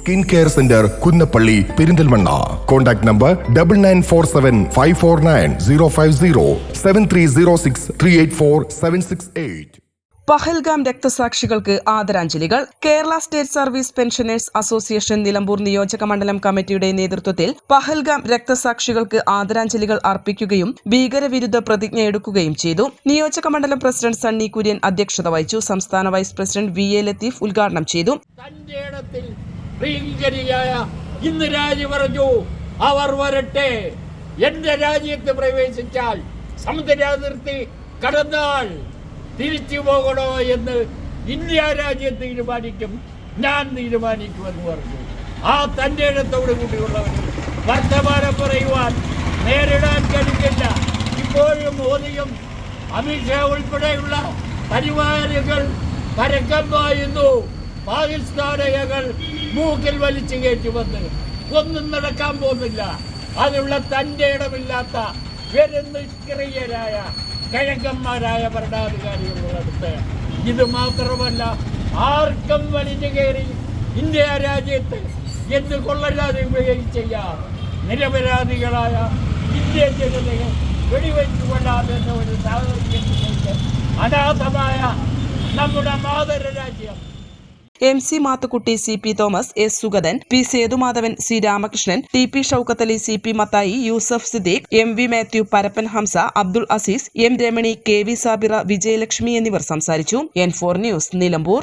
Skin care centre Kunnappally Perinthalmanna. Contact number 9947549050 7306384768. Pahalgam രക്തസാക്ഷികൾക്ക് ആദരാഞ്ജലികൾ. Kerala state service pensioners association Nilambur നിയോജക മണ്ഡലം കമ്മിറ്റിയുടെ നേതൃത്വത്തിൽ പഹൽഗാം രക്തസാക്ഷികൾക്ക് ആദരാഞ്ജലികൾ അർപ്പിക്കുകയും ഭീകരവിരുദ്ധ പ്രതിജ്ഞ എടുക്കുകയും ചെയ്തു. നിയോജക മണ്ഡലം പ്രസിഡന്റ് സണ്ണി കുര്യൻ അധ്യക്ഷത വഹിച്ചു. സംസ്ഥാന vice president V A Latheef ഉദ്ഘാടനം ചെയ്തു. ഇന്ന് രാജി പറഞ്ഞു, അവർ വരട്ടെ. എന്റെ രാജ്യത്ത് പ്രവേശിച്ചാൽ സമുദ്രാതിർത്തി കടന്നാൽ തിരിച്ചു പോകണോ എന്ന് ഇന്ത്യ രാജ്യം തീരുമാനിക്കും, ഞാൻ തീരുമാനിക്കുമെന്ന് പറഞ്ഞു. ആ തന്റെ ഇടത്തോട് കൂടിയുള്ളവർ വർത്തമാനം പറയുവാൻ നേരിടാൻ കഴിഞ്ഞില്ല. ഇപ്പോഴും മോദിയും അമിത്ഷാ ഉൾപ്പെടെയുള്ള പരിവാരങ്ങൾ പരക്കം പായുന്നു. പാകിസ്ഥാനകൾ മൂക്കിൽ വലിച്ചു കയറ്റുമെന്ന് ഒന്നും നടക്കാൻ പോകുന്നില്ല. അതിനുള്ള തന്റെ ഇടമില്ലാത്ത നിഷ്ക്രിയരായ കിഴക്കന്മാരായ ഭരണാധികാരികളുടെ ഇത് മാത്രമല്ല, ആർക്കും വലിഞ്ഞു കയറി ഇന്ത്യ രാജ്യത്ത് എന്ത് കൊള്ളരാതെ ചെയ്യാം. നിരപരാധികളായ ഇന്ത്യൻ ജനതയെ വെടിവെച്ചു കൊള്ളാതെ ഒരു സാഹചര്യത്തിലേക്ക് അനാഥമായ നമ്മുടെ മാതൃ രാജ്യം. MC Mathukutty, CP Thomas, S Sugathan, P Sethumadhavan, C Ramakrishnan, TP Shoukath Ali, CP Mathai, Yusuf Siddique, MV Mathew, Parappan Hamsa, Abdul Azeez, M Ramani, KV Sabira, Vijayalakshmi എന്നിവർ സംസാരിച്ചു. N4 news Nilambur.